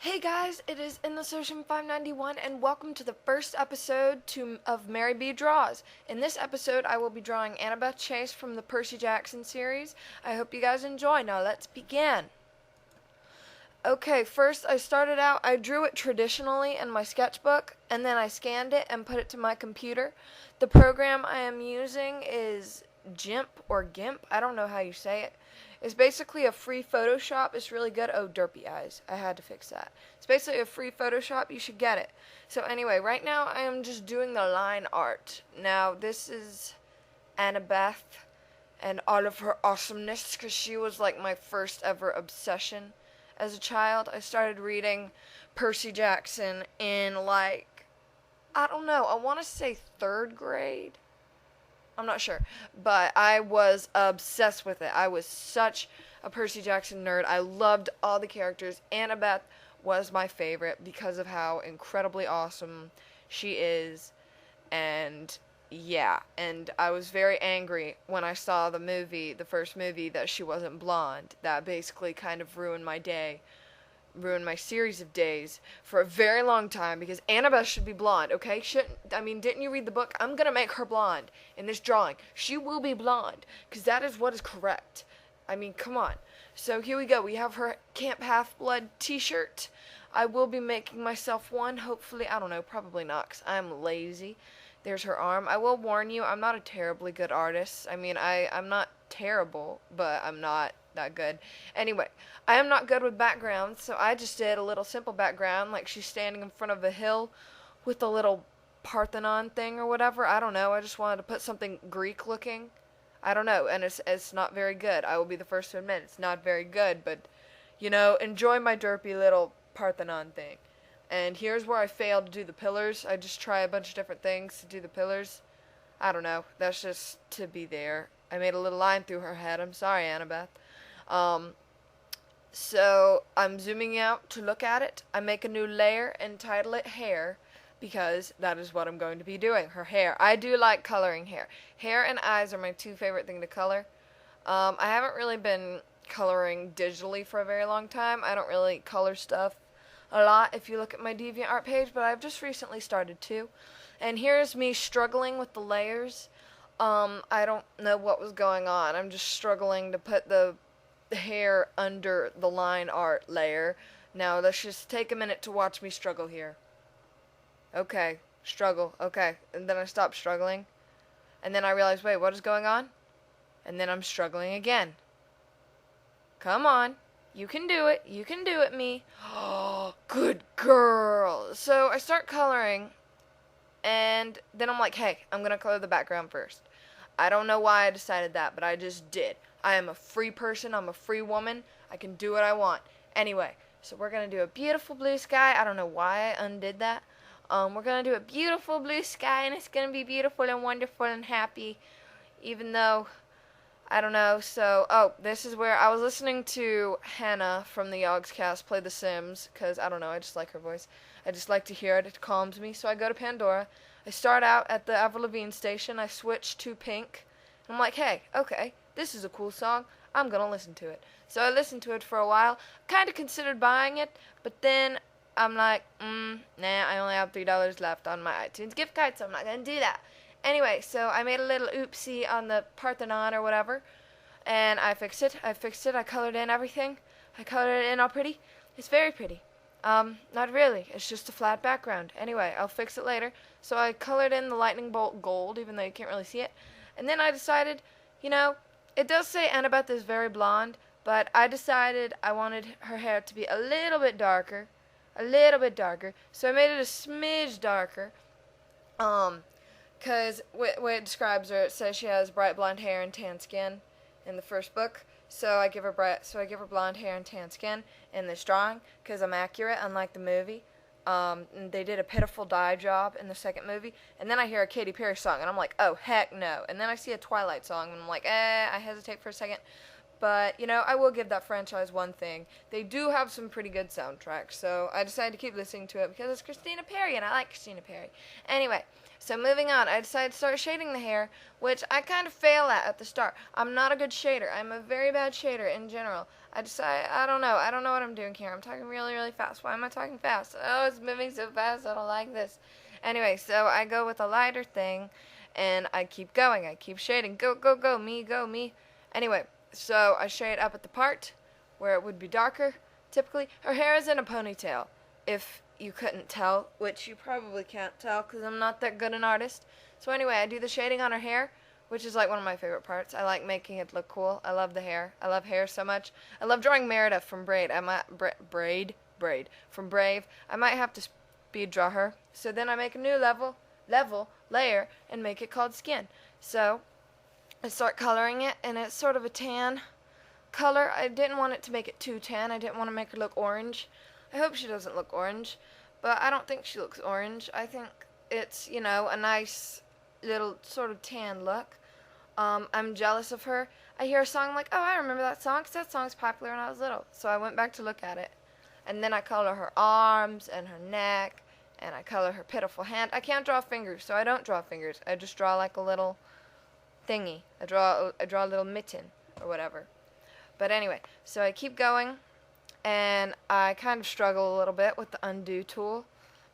Hey guys, it is In the Ocean 591 and welcome to the first episode of Mary B. Draws. In this episode, I will be drawing Annabeth Chase from the Percy Jackson series. I hope you guys enjoy. Now let's begin. Okay, first I drew it traditionally in my sketchbook, and then I scanned it and put it to my computer. The program I am using is GIMP, I don't know how you say it. It's basically a free Photoshop. It's really good. Oh, derpy eyes. I had to fix that. It's basically a free Photoshop. You should get it. So anyway, right now I am just doing the line art. Now, this is Annabeth and all of her awesomeness, because she was like my first ever obsession as a child. I started reading Percy Jackson in I don't know, I want to say third grade. I'm not sure, but I was obsessed with it. I was such a Percy Jackson nerd. I loved all the characters. Annabeth was my favorite because of how incredibly awesome she is, and yeah, and I was very angry when I saw the first movie, that she wasn't blonde. That basically kind of ruined my day. Ruined my series of days for a very long time, because Annabeth should be blonde, okay? Didn't you read the book? I'm gonna make her blonde in this drawing. She will be blonde, because that is what is correct. Come on. So here we go. We have her Camp Half-Blood t-shirt. I will be making myself one, hopefully. I don't know, probably not, because I'm lazy. There's her arm. I will warn you, I'm not a terribly good artist. I'm not terrible, but I'm not that good. Anyway, I am not good with backgrounds, so I just did a little simple background, like she's standing in front of a hill with a little Parthenon thing or whatever. I don't know. I just wanted to put something Greek looking. I don't know, and it's not very good. I will be the first to admit it's not very good, but enjoy my derpy little Parthenon thing. And here's where I failed to do the pillars. I just try a bunch of different things to do the pillars. I don't know. That's just to be there. I made a little line through her head. I'm sorry, Annabeth. So I'm zooming out to look at it. I make a new layer and title it Hair, because that is what I'm going to be doing. Her hair. I do like coloring hair. Hair and eyes are my two favorite things to color. I haven't really been coloring digitally for a very long time. I don't really color stuff a lot if you look at my DeviantArt page, but I've just recently started to. And here's me struggling with the layers. I don't know what was going on. I'm just struggling to put the hair under the line art layer. Now let's just take a minute to watch me struggle here. Okay, struggle. Okay, and then I stop struggling. And then I realize, wait, what is going on? And then I'm struggling again. Come on. You can do it. You can do it, me. Oh, good girl. So I start coloring, and then I'm like, hey, I'm going to color the background first. I don't know why I decided that, but I just did. I am a free person. I'm a free woman. I can do what I want. Anyway, so we're going to do a beautiful blue sky. I don't know why I undid that. We're going to do a beautiful blue sky, and it's going to be beautiful and wonderful and happy, even though, I don't know. So, this is where I was listening to Hannah from the Yogscast play The Sims, because, I don't know, I just like her voice. I just like to hear it. It calms me. So I go to Pandora. I start out at the Avril Lavigne station. I switch to Pink. And I'm like, hey, okay, this is a cool song. I'm going to listen to it. So I listened to it for a while. Kind of considered buying it, but then I'm like, nah, I only have $3 left on my iTunes gift card, so I'm not going to do that. Anyway, so I made a little oopsie on the Parthenon or whatever, and I fixed it. I colored in everything. I colored it in all pretty. It's very pretty. Not really. It's just a flat background. Anyway, I'll fix it later. So I colored in the lightning bolt gold, even though you can't really see it. And then I decided, it does say Annabeth is very blonde, but I decided I wanted her hair to be a little bit darker. A little bit darker. So I made it a smidge darker. Because what it describes her, it says she has bright blonde hair and tan skin in the first book. So I give her blonde hair and tan skin in this drawing, because I'm accurate, unlike the movie. And they did a pitiful dye job in the second movie. And then I hear a Katy Perry song, and I'm like, oh, heck no. And then I see a Twilight song, and I'm like, I hesitate for a second. But, you know, I will give that franchise one thing. They do have some pretty good soundtracks, so I decided to keep listening to it because it's Christina Perri, and I like Christina Perri. Anyway, so moving on, I decided to start shading the hair, which I kind of fail at the start. I'm not a good shader. I'm a very bad shader in general. I don't know. I don't know what I'm doing here. I'm talking really, really fast. Why am I talking fast? Oh, it's moving so fast. I don't like this. Anyway, so I go with a lighter thing, and I keep going. I keep shading. Go, go, go, me. Anyway, so I shade up at the part where it would be darker, typically. Her hair is in a ponytail, if you couldn't tell, which you probably can't tell because I'm not that good an artist. So anyway, I do the shading on her hair, which is like one of my favorite parts. I like making it look cool. I love the hair. I love hair so much. I love drawing Meredith from Braid. Braid from Brave. I might have to speed draw her. So then I make a new layer, and make it called Skin. So I start coloring it, and it's sort of a tan color. I didn't want it to make it too tan. I didn't want to make her look orange. I hope she doesn't look orange, but I don't think she looks orange. I think it's, you know, a nice little sort of tan look. I'm jealous of her. I hear a song, I'm like, oh, I remember that song because that song's popular when I was little. So I went back to look at it. And then I color her arms and her neck, and I color her pitiful hand. I can't draw fingers, so I don't draw fingers. I just draw like a little thingy. I draw a little mitten or whatever. But anyway, so I keep going, and I kind of struggle a little bit with the undo tool.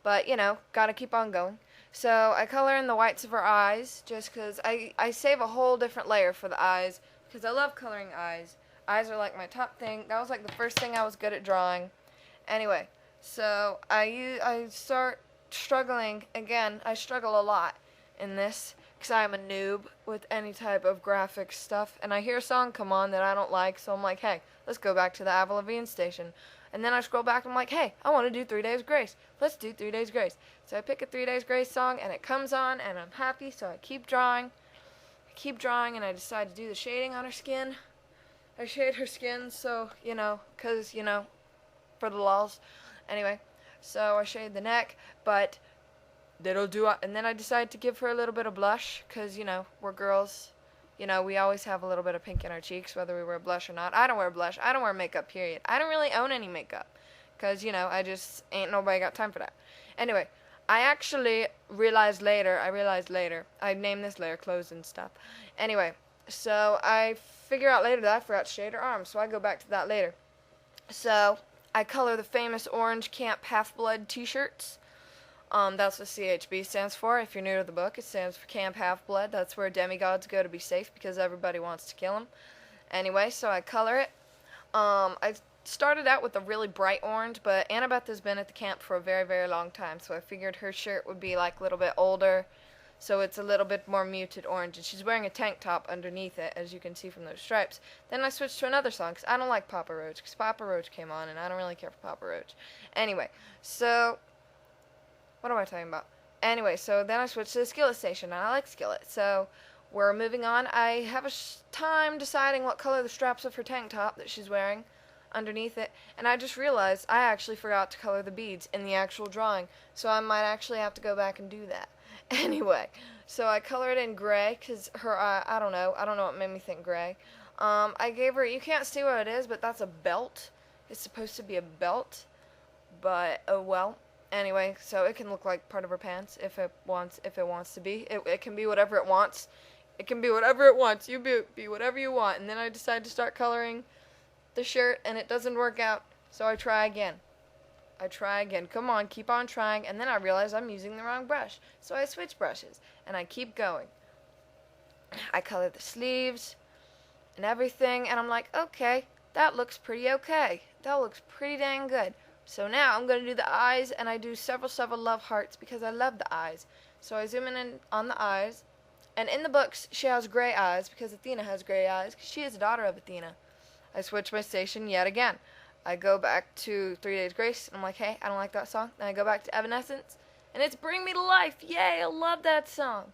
But, you know, gotta keep on going. So I color in the whites of her eyes just because I save a whole different layer for the eyes because I love coloring eyes. Eyes are like my top thing. That was like the first thing I was good at drawing. Anyway, so I start struggling again. I struggle a lot in this because I'm a noob with any type of graphic stuff. And I hear a song come on that I don't like, so I'm like, hey, let's go back to the Avril Lavigne station. And then I scroll back and I'm like, hey, I want to do 3 Days Grace. Let's do 3 Days Grace. So I pick a 3 Days Grace song, and it comes on, and I'm happy, so I keep drawing. And I decide to do the shading on her skin. I shade her skin, so, you know, because, you know, for the lulz. Anyway, so I shade the neck, but that'll do it. And then I decide to give her a little bit of blush, because, you know, we're girls. You know, we always have a little bit of pink in our cheeks, whether we wear blush or not. I don't wear blush. I don't wear makeup, period. I don't really own any makeup because, you know, I just ain't nobody got time for that. Anyway, I actually realized later, I named this layer clothes and stuff. Anyway, so I figure out later that I forgot to shade her arms, so I go back to that later. So I color the famous orange Camp Half-Blood t-shirts. That's what CHB stands for. If you're new to the book, it stands for Camp Half-Blood. That's where demigods go to be safe because everybody wants to kill them. Anyway, so I color it. I started out with a really bright orange, but Annabeth has been at the camp for a very, very long time, so I figured her shirt would be like a little bit older, so it's a little bit more muted orange, and she's wearing a tank top underneath it, as you can see from those stripes. Then I switched to another song, because I don't like Papa Roach, because Papa Roach came on, and I don't really care for Papa Roach. Anyway, so what am I talking about? Anyway, so then I switched to the Skillet Station, and I like Skillet. So we're moving on. I have a time deciding what color the straps of her tank top that she's wearing underneath it, and I just realized I actually forgot to color the beads in the actual drawing, so I might actually have to go back and do that. Anyway, so I colored in gray, because her eye, I don't know what made me think gray. I gave her, you can't see what it is, but that's a belt. It's supposed to be a belt, but oh well. Anyway, so it can look like part of her pants if it wants to be. It can be whatever it wants. It can be whatever it wants. You be whatever you want. And then I decide to start coloring the shirt, and it doesn't work out. So I try again. Come on, keep on trying. And then I realize I'm using the wrong brush. So I switch brushes, and I keep going. I color the sleeves and everything, and I'm like, okay, that looks pretty okay. That looks pretty dang good. So now I'm going to do the eyes, and I do several love hearts because I love the eyes. So I zoom in on the eyes, and in the books she has gray eyes because Athena has gray eyes because she is a daughter of Athena. I switch my station yet again. I go back to 3 Days Grace, and I'm like, hey, I don't like that song. Then I go back to Evanescence, and it's Bring Me to Life. Yay, I love that song.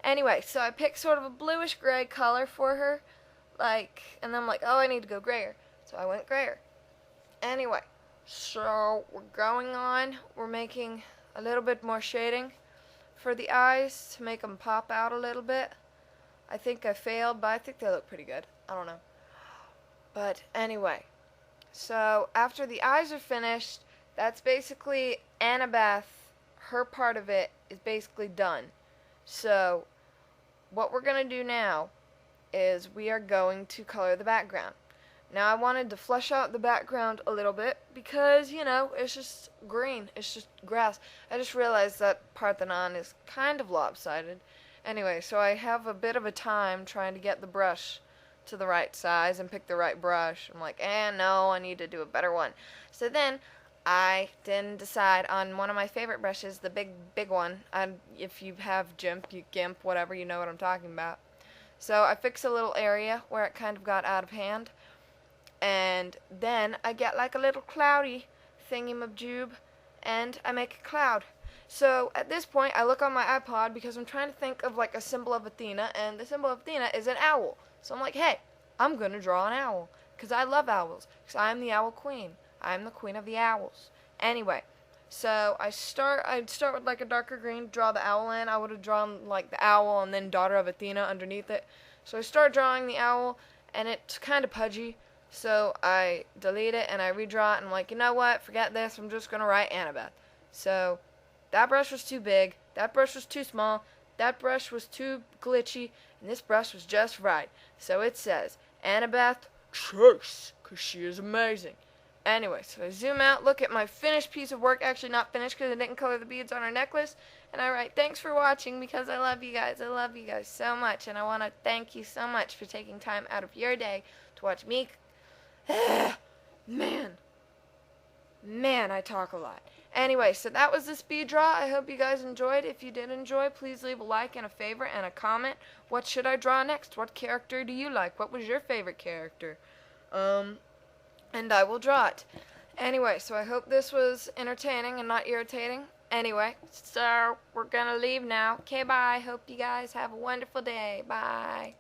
Anyway, so I pick sort of a bluish gray color for her, and then I'm like, oh, I need to go grayer. So I went grayer. Anyway, so we're going on. We're making a little bit more shading for the eyes to make them pop out a little bit. I think I failed, but I think they look pretty good. I don't know. But anyway, so after the eyes are finished, that's basically Annabeth. Her part of it is basically done. So what we're going to do now is we are going to color the background. Now I wanted to flesh out the background a little bit because, it's just green. It's just grass. I just realized that Parthenon is kind of lopsided. Anyway, so I have a bit of a time trying to get the brush to the right size and pick the right brush. I'm like, no, I need to do a better one. So then I then decide on one of my favorite brushes, the big one. If you have GIMP, whatever, you know what I'm talking about. So I fix a little area where it kind of got out of hand. And then I get like a little cloudy thingy-majoob, and I make a cloud. So at this point, I look on my iPod because I'm trying to think of like a symbol of Athena, and the symbol of Athena is an owl. So I'm like, hey, I'm going to draw an owl because I love owls, because I'm the owl queen. I'm the queen of the owls. Anyway, so I'd start with like a darker green, draw the owl in. I would have drawn like the owl and then daughter of Athena underneath it. So I start drawing the owl, and it's kind of pudgy. So I delete it and I redraw it, and I'm like, you know what? Forget this. I'm just going to write Annabeth. So that brush was too big. That brush was too small. That brush was too glitchy. And this brush was just right. So it says, Annabeth Chase, because she is amazing. Anyway, so I zoom out, look at my finished piece of work. Actually not finished because I didn't color the beads on her necklace. And I write, thanks for watching, because I love you guys. I love you guys so much. And I want to thank you so much for taking time out of your day to watch me. Man, I talk a lot. Anyway, so that was the speed draw. I hope you guys enjoyed. If you did enjoy, please leave a like and a favorite and a comment. What should I draw next? What character do you like? What was your favorite character? And I will draw it. Anyway, so I hope this was entertaining and not irritating. Anyway, so we're gonna leave now. Okay, bye. Hope you guys have a wonderful day. Bye.